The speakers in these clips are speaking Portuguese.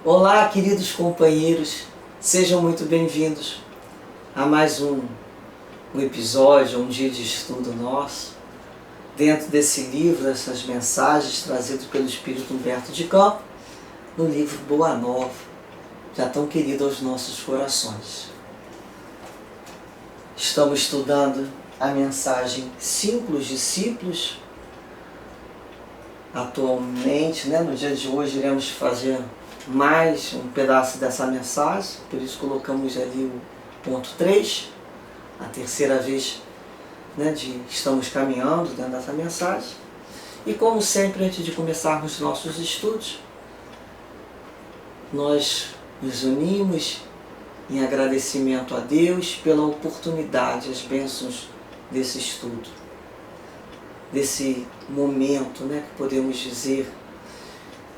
Olá, queridos companheiros, sejam muito bem-vindos a mais um episódio, um dia de estudo nosso, dentro desse livro, essas mensagens trazidas pelo Espírito Humberto de Campos, no livro Boa Nova, já tão querido aos nossos corações. Estamos estudando a mensagem Simples Discípulos. Atualmente, no dia de hoje, iremos fazer mais um pedaço dessa mensagem, por isso colocamos ali o ponto 3, a terceira vez estamos caminhando dentro dessa mensagem. E como sempre, antes de começarmos nossos estudos, nós nos unimos em agradecimento a Deus pela oportunidade, as bênçãos desse estudo, desse momento, que podemos dizer,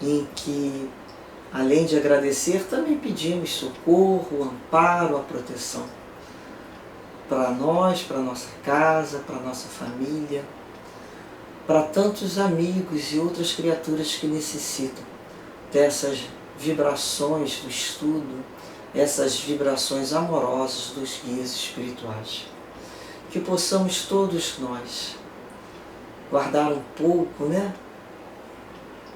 em que, além de agradecer, também pedimos socorro, amparo, a proteção para nós, para nossa casa, para nossa família, para tantos amigos e outras criaturas que necessitam dessas vibrações do estudo, essas vibrações amorosas dos guias espirituais. Que possamos todos nós guardar um pouco,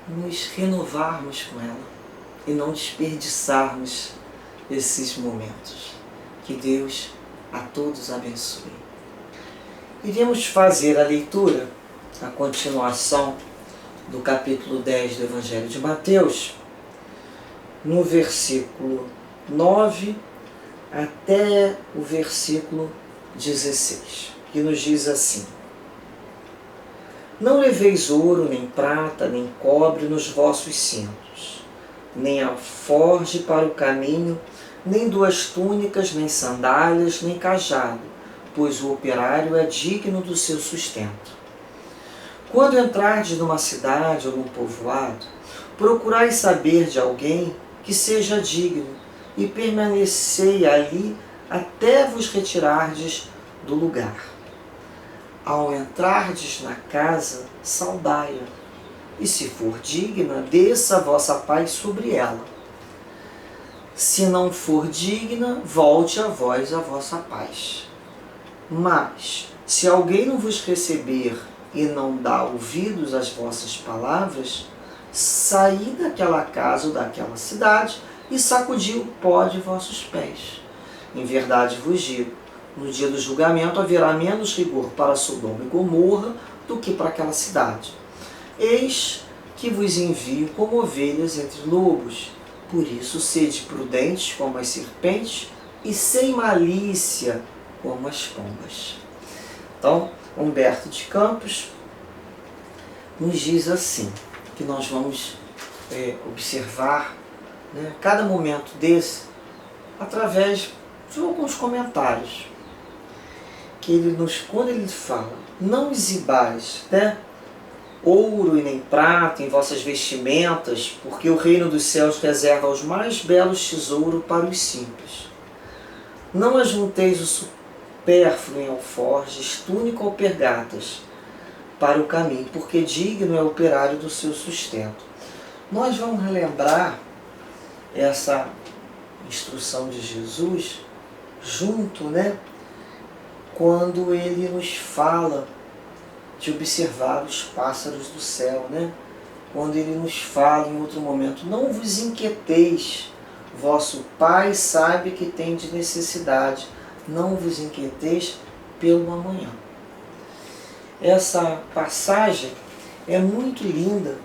nos renovarmos com ela e não desperdiçarmos esses momentos. Que Deus a todos abençoe. Iremos fazer a leitura, a continuação do capítulo 10 do Evangelho de Mateus, no versículo 9 até o versículo 16, que nos diz assim: Não leveis ouro, nem prata, nem cobre nos vossos cintos, nem alforge para o caminho, nem 2 túnicas, nem sandálias, nem cajado, pois o operário é digno do seu sustento. Quando entrardes numa cidade ou num povoado, procurai saber de alguém que seja digno, e permanecei ali até vos retirardes do lugar. Ao entrardes na casa, saudai-a, e se for digna, desça a vossa paz sobre ela. Se não for digna, volte a vós a vossa paz. Mas, se alguém não vos receber e não dá ouvidos às vossas palavras, saí daquela casa ou daquela cidade e sacudi o pó de vossos pés. Em verdade vos digo, no dia do julgamento haverá menos rigor para Sodoma e Gomorra do que para aquela cidade. Eis que vos envio como ovelhas entre lobos. Por isso, sede prudentes como as serpentes e sem malícia como as pombas. Então, Humberto de Campos nos diz assim, que nós vamos observar cada momento desse através de alguns comentários. Que quando ele fala, não exibais ouro e nem prata em vossas vestimentas, porque o reino dos céus reserva os mais belos tesouros para os simples. Não ajunteis o supérfluo em alforjes, túnica ou pergatas para o caminho, porque digno é o operário do seu sustento. Nós vamos relembrar essa instrução de Jesus junto, quando ele nos fala de observar os pássaros do céu, quando ele nos fala em outro momento, não vos inquieteis, vosso Pai sabe que tem de necessidade, não vos inquieteis pelo amanhã. Essa passagem é muito linda,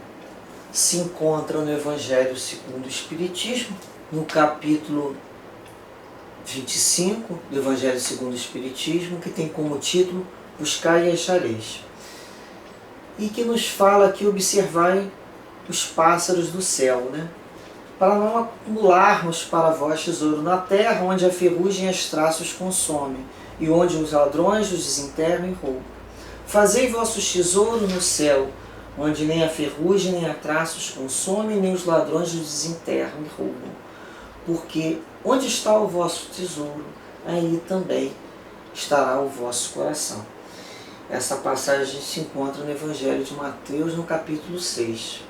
se encontra no Evangelho segundo o Espiritismo, no capítulo 25 do Evangelho segundo o Espiritismo, que tem como título Buscai e achareis. E que nos fala que observai os pássaros do céu, para não acumularmos para vós tesouro na terra, onde a ferrugem e as traços consomem, e onde os ladrões os desenterram e roubam. Fazei vossos tesouros no céu, onde nem a ferrugem nem a traços consomem, nem os ladrões os desenterram e roubam. Porque onde está o vosso tesouro, aí também estará o vosso coração. Essa passagem se encontra no Evangelho de Mateus, no capítulo 6.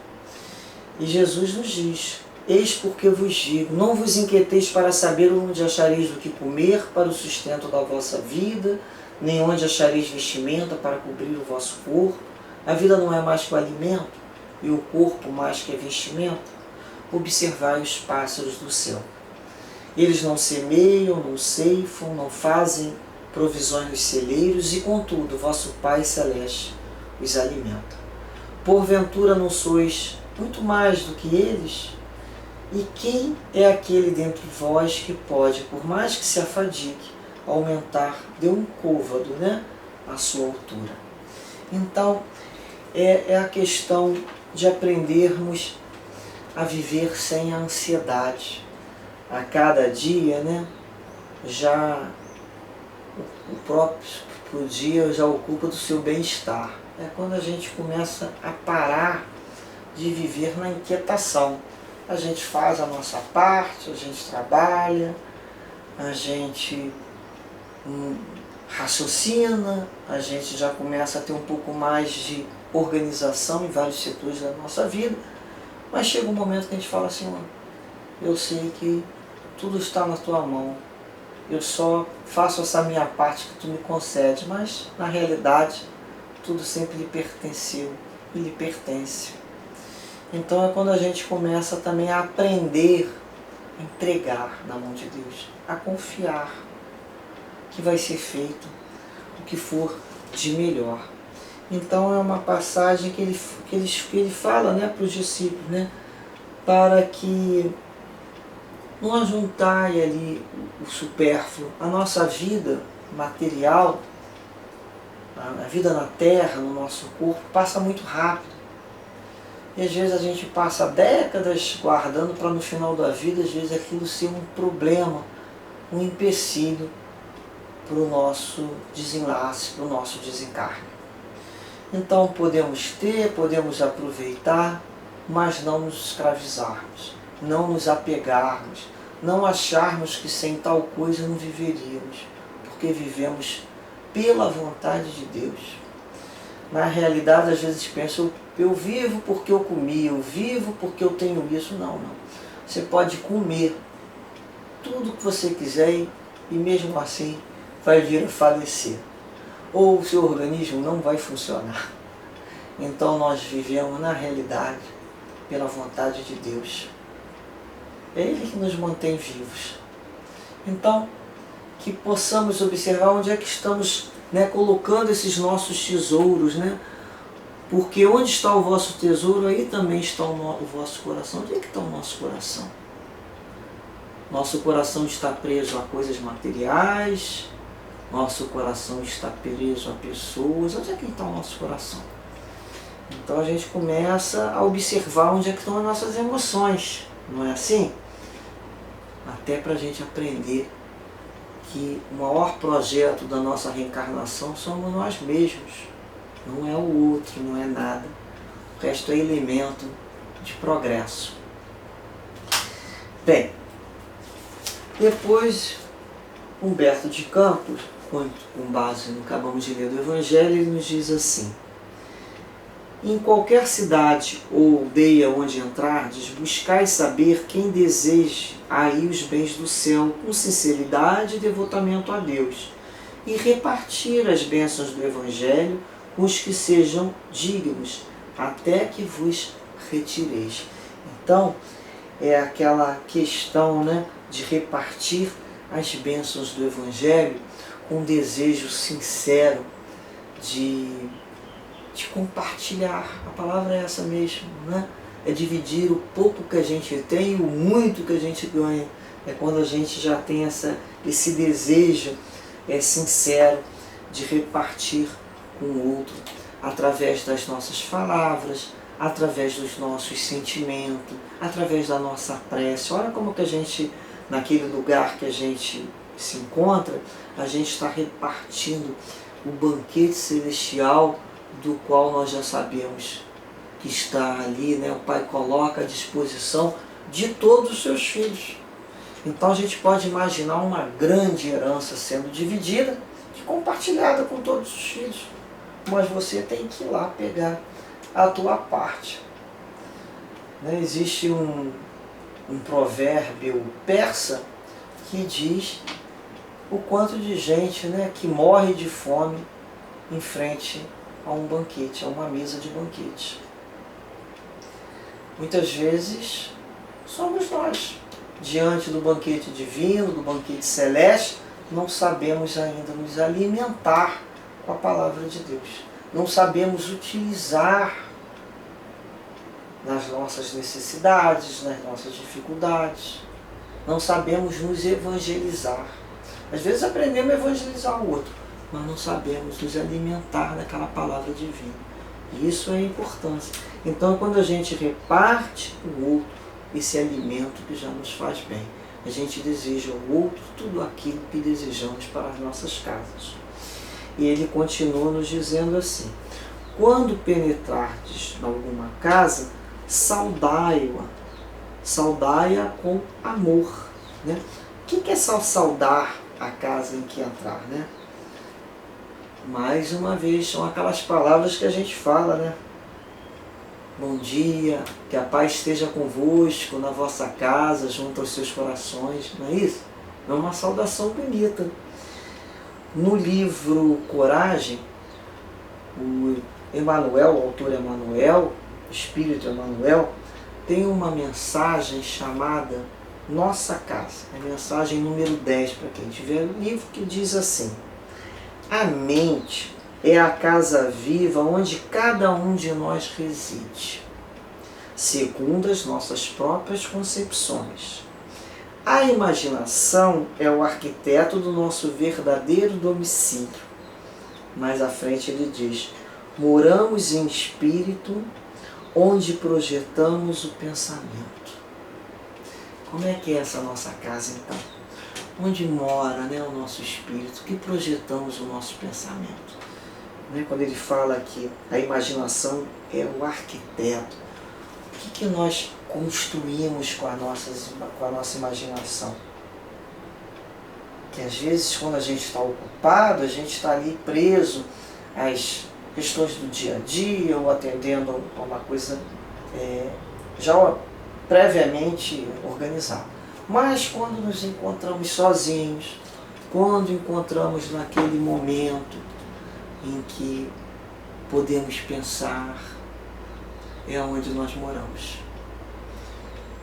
E Jesus nos diz Eis porque vos digo, não vos inquieteis para saber onde achareis o que comer para o sustento da vossa vida, nem onde achareis vestimenta para cobrir o vosso corpo. A vida não é mais que o alimento, e o corpo mais que a vestimenta. Observai os pássaros do céu. Eles não semeiam, não ceifam, não fazem provisões nos celeiros, e contudo, vosso Pai Celeste os alimenta. Porventura não sois muito mais do que eles? E quem é aquele dentre vós que pode, por mais que se afadigue, aumentar de um côvado, a sua altura? Então, é a questão de aprendermos a viver sem a ansiedade. A cada dia, já o próprio dia já ocupa do seu bem-estar. É quando a gente começa a parar de viver na inquietação. A gente faz a nossa parte, a gente trabalha, a gente raciocina, a gente já começa a ter um pouco mais de organização em vários setores da nossa vida, mas chega um momento que a gente fala assim, eu sei que tudo está na tua mão, eu só faço essa minha parte que tu me concede, mas na realidade tudo sempre lhe pertenceu e lhe pertence. Então é quando a gente começa também a aprender a entregar na mão de Deus, a confiar que vai ser feito o que for de melhor. Então é uma passagem que ele fala para os discípulos, para que não ajuntai ali o supérfluo. A nossa vida material, a vida na terra, no nosso corpo, passa muito rápido. E às vezes a gente passa décadas guardando para no final da vida, às vezes aquilo ser um problema, um empecilho para o nosso desenlace, para o nosso desencarne. Então podemos ter, podemos aproveitar, mas não nos escravizarmos, não nos apegarmos, não acharmos que sem tal coisa não viveríamos, porque vivemos pela vontade de Deus. Na realidade, às vezes penso, eu vivo porque eu comi, eu vivo porque eu tenho isso. Não. Você pode comer tudo que você quiser e mesmo assim vai vir a falecer. Ou o seu organismo não vai funcionar. Então nós vivemos na realidade pela vontade de Deus. É Ele que nos mantém vivos. Então, que possamos observar onde é que estamos colocando esses nossos tesouros, porque onde está o vosso tesouro, aí também está o vosso coração. Onde é que está o nosso coração? Nosso coração está preso a coisas materiais, nosso coração está preso a pessoas. Onde é que está o nosso coração? Então a gente começa a observar onde é que estão as nossas emoções, não é assim? Até para a gente aprender que o maior projeto da nossa reencarnação somos nós mesmos. Não é o outro, não é nada. O resto é elemento de progresso. Bem, depois Humberto de Campos, com base no que acabamos de ler do Evangelho, ele nos diz assim: em qualquer cidade ou aldeia onde entrardes, buscai saber quem deseja aí os bens do céu, com sinceridade e devotamento a Deus, e repartir as bênçãos do Evangelho com os que sejam dignos, até que vos retireis. Então, é aquela questão de repartir as bênçãos do Evangelho com um desejo sincero de compartilhar. A palavra é essa mesmo, É dividir o pouco que a gente tem e o muito que a gente ganha. É quando a gente já tem esse desejo sincero de repartir com o outro, através das nossas palavras, através dos nossos sentimentos, através da nossa prece. Olha como que a gente, naquele lugar que a gente se encontra, a gente está repartindo o banquete celestial do qual nós já sabemos que está ali, o Pai coloca à disposição de todos os seus filhos. Então a gente pode imaginar uma grande herança sendo dividida e compartilhada com todos os filhos. Mas você tem que ir lá pegar a tua parte. Existe um provérbio persa que diz o quanto de gente, né, que morre de fome em frente a um banquete, a uma mesa de banquete. Muitas vezes somos nós, diante do banquete divino, do banquete celeste, não sabemos ainda nos alimentar com a palavra de Deus. Não sabemos utilizar nas nossas necessidades, nas nossas dificuldades. Não sabemos nos evangelizar. Às vezes aprendemos a evangelizar o outro, mas não sabemos nos alimentar daquela palavra divina. E isso é a importância. Então, quando a gente reparte o outro esse alimento que já nos faz bem, a gente deseja ao outro tudo aquilo que desejamos para as nossas casas. E ele continua nos dizendo assim: quando penetrardes em alguma casa, saudai-a. Saudai-a com amor. Né? O que é saudar a casa em que entrar? Né? Mais uma vez, são aquelas palavras que a gente fala, né? Bom dia, que a paz esteja convosco na vossa casa, junto aos seus corações, não é isso? É uma saudação bonita. No livro Coragem, o Emmanuel, o autor Emmanuel, o Espírito Emmanuel, tem uma mensagem chamada Nossa Casa, a mensagem número 10, para quem tiver o livro, que diz assim: a mente é a casa viva onde cada um de nós reside, segundo as nossas próprias concepções. A imaginação é o arquiteto do nosso verdadeiro domicílio. Mais à frente ele diz: moramos em espírito onde projetamos o pensamento. Como é que é essa nossa casa então? Onde mora, né, o nosso espírito, que projetamos o nosso pensamento. Quando ele fala que a imaginação é o arquiteto, o que nós construímos com a nossa imaginação? Que às vezes, quando a gente está ocupado, a gente está ali preso às questões do dia a dia, ou atendendo a uma coisa já previamente organizada. Mas quando nos encontramos sozinhos, quando encontramos naquele momento em que podemos pensar, é onde nós moramos.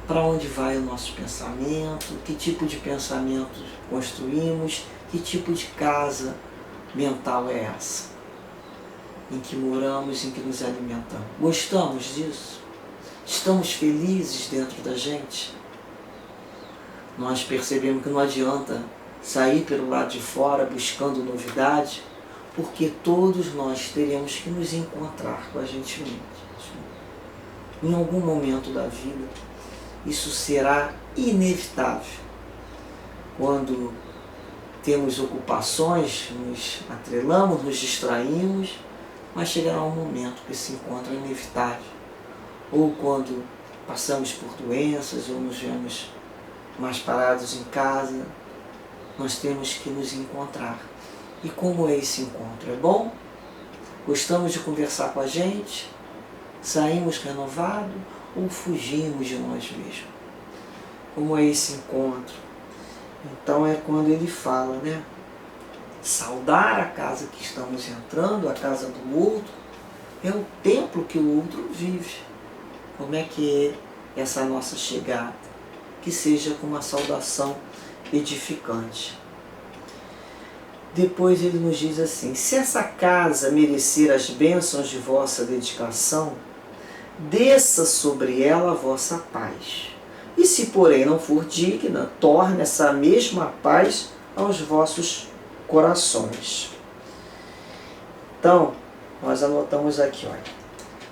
Para onde vai o nosso pensamento? Que tipo de pensamento construímos? Que tipo de casa mental é essa? Em que moramos, em que nos alimentamos? Gostamos disso? Estamos felizes dentro da gente? Nós percebemos que não adianta sair pelo lado de fora buscando novidade, porque todos nós teremos que nos encontrar com a gente mesmo. Em algum momento da vida, isso será inevitável. Quando temos ocupações, nos atrelamos, nos distraímos, mas chegará um momento que esse encontro é inevitável. Ou quando passamos por doenças, ou nos vemos mais parados em casa, nós temos que nos encontrar. E como é esse encontro? É bom? Gostamos de conversar com a gente? Saímos renovados ou fugimos de nós mesmos? Como é esse encontro? Então é quando ele fala, né? Saudar a casa que estamos entrando, a casa do outro, é o templo que o outro vive. Como é que é essa nossa chegada? Que seja com uma saudação edificante. Depois ele nos diz assim: se essa casa merecer as bênçãos de vossa dedicação, desça sobre ela a vossa paz. E se, porém, não for digna, torne essa mesma paz aos vossos corações. Então, nós anotamos aqui, olha,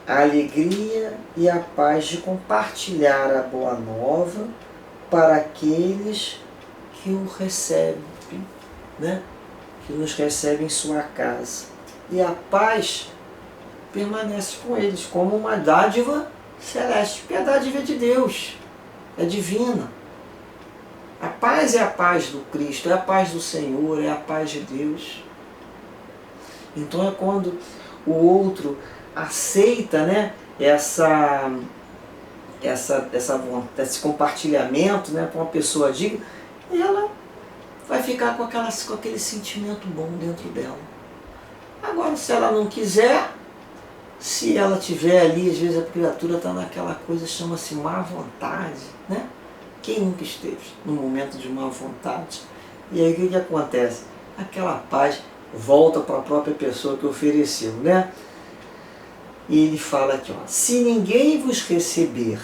a alegria e a paz de compartilhar a boa nova para aqueles que o recebem, né? Que nos recebem em sua casa. E a paz permanece com eles como uma dádiva celeste, porque a dádiva é de Deus, é divina. A paz é a paz do Cristo, é a paz do Senhor, é a paz de Deus. Então é quando o outro aceita, né, essa esse compartilhamento, né, com uma pessoa digna, ela vai ficar com aquele sentimento bom dentro dela. Agora, se ela não quiser, se ela tiver ali, às vezes a criatura está naquela coisa, chama-se má vontade, né? Quem nunca esteve num momento de má vontade? E aí o que acontece? Aquela paz volta para a própria pessoa que ofereceu, né? E ele fala aqui, ó, se ninguém vos receber,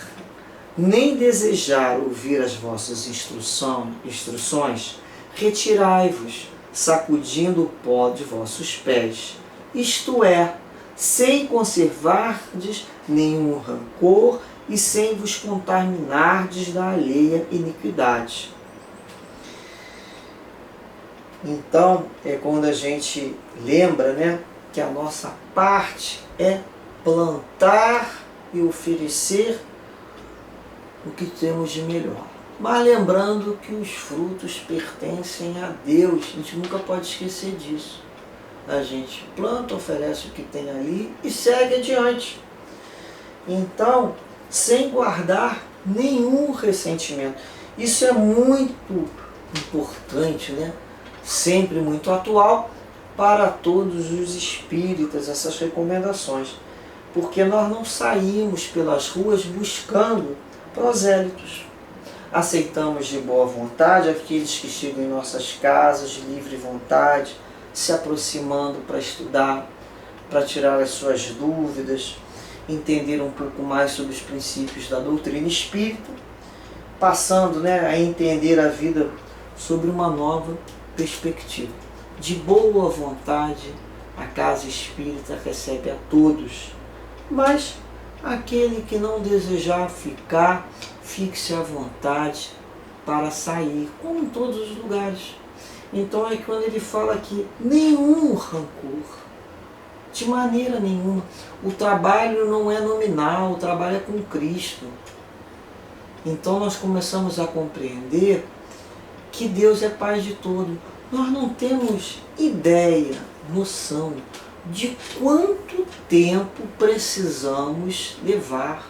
nem desejar ouvir as vossas instruções, retirai-vos, sacudindo o pó de vossos pés, isto é, sem conservardes nenhum rancor e sem vos contaminardes da alheia iniquidade. Então, é quando a gente lembra, né, que a nossa parte é plantar e oferecer o que temos de melhor. Mas lembrando que os frutos pertencem a Deus, a gente nunca pode esquecer disso. A gente planta, oferece o que tem ali e segue adiante. Então, sem guardar nenhum ressentimento. Isso é muito importante, né? Sempre muito atual para todos os espíritas, essas recomendações. Porque nós não saímos pelas ruas buscando prosélitos. Aceitamos de boa vontade aqueles que chegam em nossas casas de livre vontade, se aproximando para estudar, para tirar as suas dúvidas, entender um pouco mais sobre os princípios da doutrina espírita, passando, né, a entender a vida sobre uma nova perspectiva. De boa vontade, a casa espírita recebe a todos, mas aquele que não desejar ficar, fique-se à vontade para sair, como em todos os lugares. Então é quando ele fala aqui, nenhum rancor, de maneira nenhuma. O trabalho não é nominal, o trabalho é com Cristo. Então nós começamos a compreender que Deus é Pai de todo. Nós não temos ideia, noção de quanto tempo precisamos levar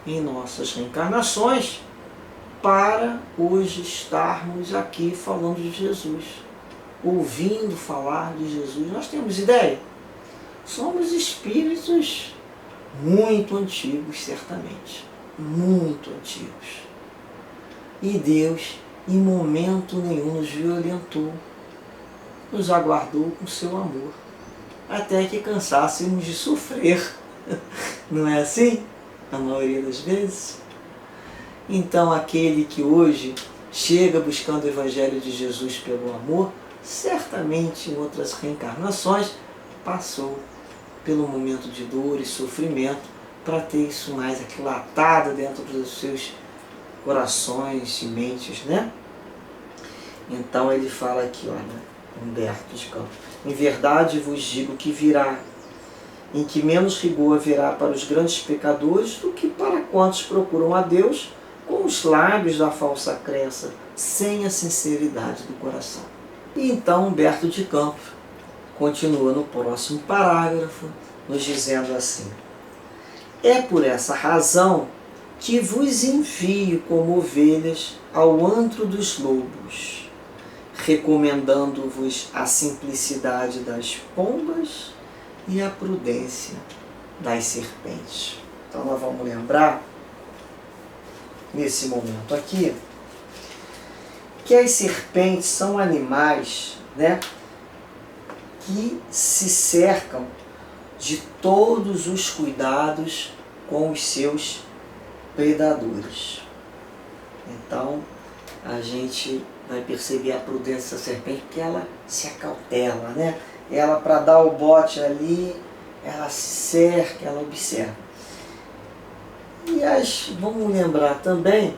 em nossas reencarnações para hoje estarmos aqui falando de Jesus, ouvindo falar de Jesus. Nós temos ideia? Somos espíritos muito antigos, certamente, muito antigos. E Deus, em momento nenhum, nos violentou, nos aguardou com seu amor, até que cansássemos de sofrer. Não é assim? A maioria das vezes. Então aquele que hoje chega buscando o Evangelho de Jesus pelo amor, certamente em outras reencarnações passou pelo momento de dor e sofrimento para ter isso mais aquilatado dentro dos seus corações e mentes, né? Então ele fala aqui, olha, Humberto de Campos, em verdade vos digo que virá, em que menos rigor haverá para os grandes pecadores do que para quantos procuram a Deus com os lábios da falsa crença, sem a sinceridade do coração. E então Humberto de Campos continua no próximo parágrafo, nos dizendo assim: é por essa razão que vos envio como ovelhas ao antro dos lobos, recomendando-vos a simplicidade das pombas e a prudência das serpentes. Então nós vamos lembrar, nesse momento aqui, que as serpentes são animais, né, que se cercam de todos os cuidados com os seus predadores. Então a gente vai perceber a prudência da serpente, porque ela se acautela, né? Ela, para dar o bote ali, ela se cerca, ela observa. E vamos lembrar também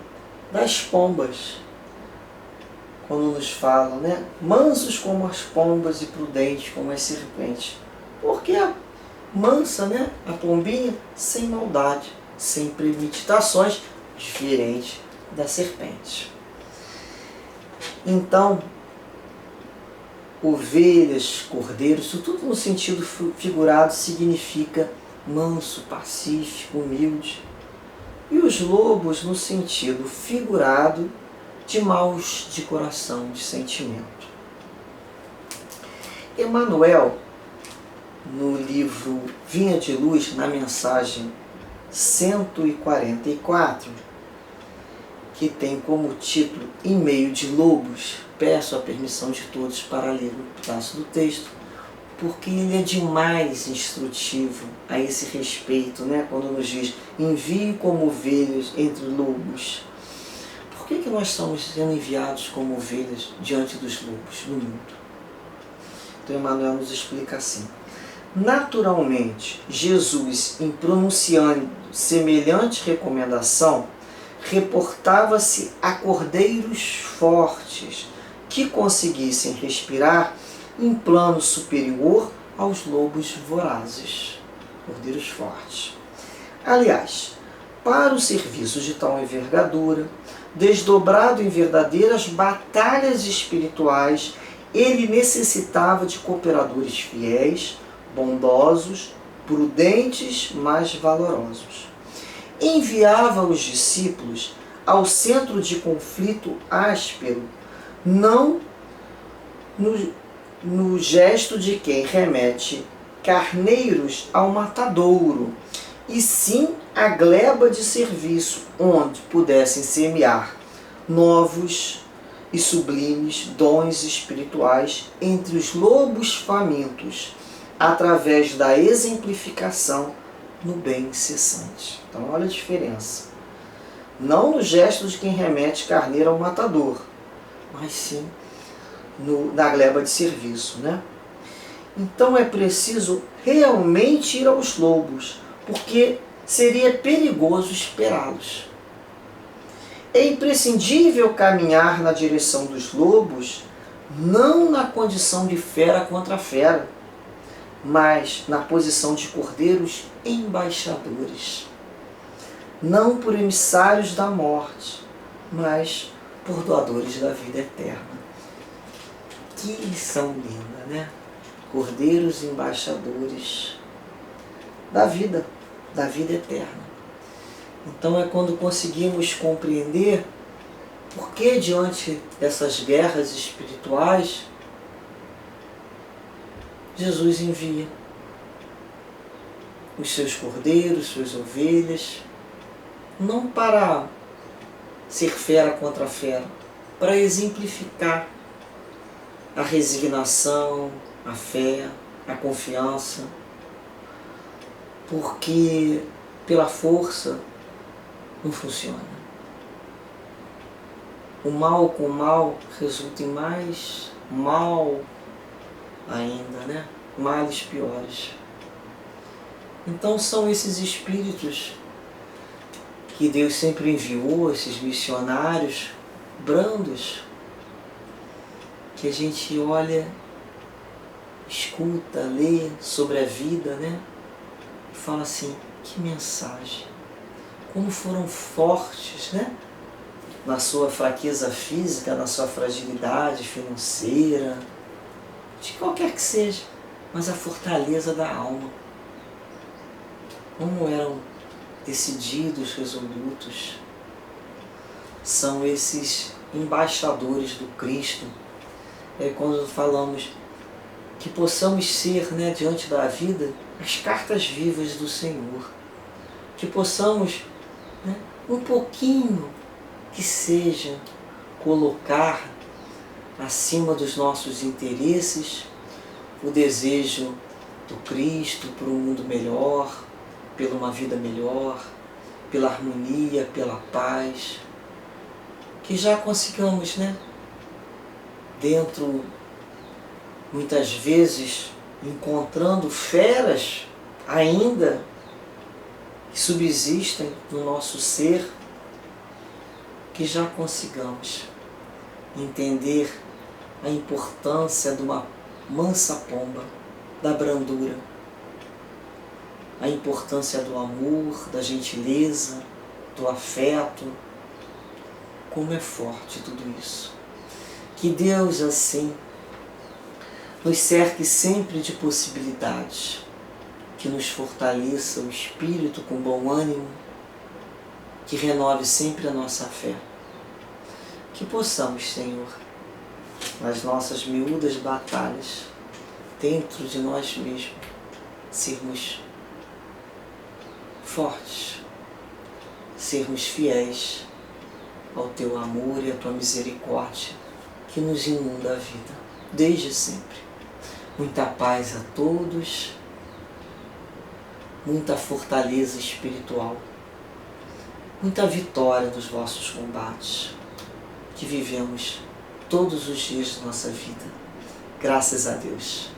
das pombas, quando nos falam, né? Mansos como as pombas e prudentes como as serpentes. Porque a mansa, né? A pombinha, sem maldade, sem premeditações, diferente da serpente. Então, ovelhas, cordeiros, isso tudo no sentido figurado significa manso, pacífico, humilde. E os os lobos no sentido figurado de maus de coração, de sentimento. Emmanuel, no livro Vinha de Luz, na mensagem 144, que tem como título Em Meio de Lobos, peço a permissão de todos para ler um pedaço do texto, porque ele é demais instrutivo a esse respeito, né? Quando nos diz, envie como ovelhas entre lobos. Por que nós estamos sendo enviados como ovelhas diante dos lobos no mundo? Então Emmanuel nos explica assim. Naturalmente, Jesus, em pronunciando semelhante recomendação, reportava-se a cordeiros fortes que conseguissem respirar em plano superior aos lobos vorazes, cordeiros fortes. Aliás, para o serviço de tal envergadura, desdobrado em verdadeiras batalhas espirituais, ele necessitava de cooperadores fiéis, bondosos, prudentes, mas valorosos. Enviava os discípulos ao centro de conflito áspero, não no gesto de quem remete carneiros ao matadouro, e sim a gleba de serviço, onde pudessem semear novos e sublimes dons espirituais entre os lobos famintos, através da exemplificação no bem incessante. Então olha a diferença. Não no gesto de quem remete carneiro ao matador, mas sim na gleba de serviço, né? Então é preciso realmente ir aos lobos, porque seria perigoso esperá-los. É imprescindível caminhar na direção dos lobos, não na condição de fera contra fera, mas na posição de cordeiros embaixadores. Não por emissários da morte, mas por doadores da vida eterna. Que lição linda, né? Cordeiros embaixadores da vida eterna. Então é quando conseguimos compreender por que diante dessas guerras espirituais Jesus envia os seus cordeiros, suas ovelhas, não para ser fera contra fera, para exemplificar a resignação, a fé, a confiança, porque pela força não funciona. O mal com o mal resulta em mais mal ainda, né? Males piores. Então são esses espíritos que Deus sempre enviou, esses missionários brandos, que a gente olha, escuta, lê sobre a vida, né? E fala assim, que mensagem! Como foram fortes, né? Na sua fraqueza física, na sua fragilidade financeira, de qualquer que seja, mas a fortaleza da alma. Como eram decididos, resolutos. São esses embaixadores do Cristo. É quando falamos que possamos ser, né, diante da vida, as cartas vivas do Senhor. Que possamos, né, um pouquinho que seja, colocar acima dos nossos interesses o desejo do Cristo por um mundo melhor, pela uma vida melhor, pela harmonia, pela paz, que já consigamos, né, dentro, muitas vezes, encontrando feras ainda que subsistem no nosso ser, que já consigamos entender a importância de uma mansa pomba, da brandura, a importância do amor, da gentileza, do afeto. Como é forte tudo isso. Que Deus, assim, nos cerque sempre de possibilidades, que nos fortaleça o espírito com bom ânimo, que renove sempre a nossa fé. Que possamos, Senhor, nas nossas miúdas batalhas, dentro de nós mesmos, sermos fortes, sermos fiéis ao Teu amor e à Tua misericórdia, que nos inunda a vida, desde sempre. Muita paz a todos, muita fortaleza espiritual, muita vitória nos vossos combates, que vivemos todos os dias da nossa vida. Graças a Deus.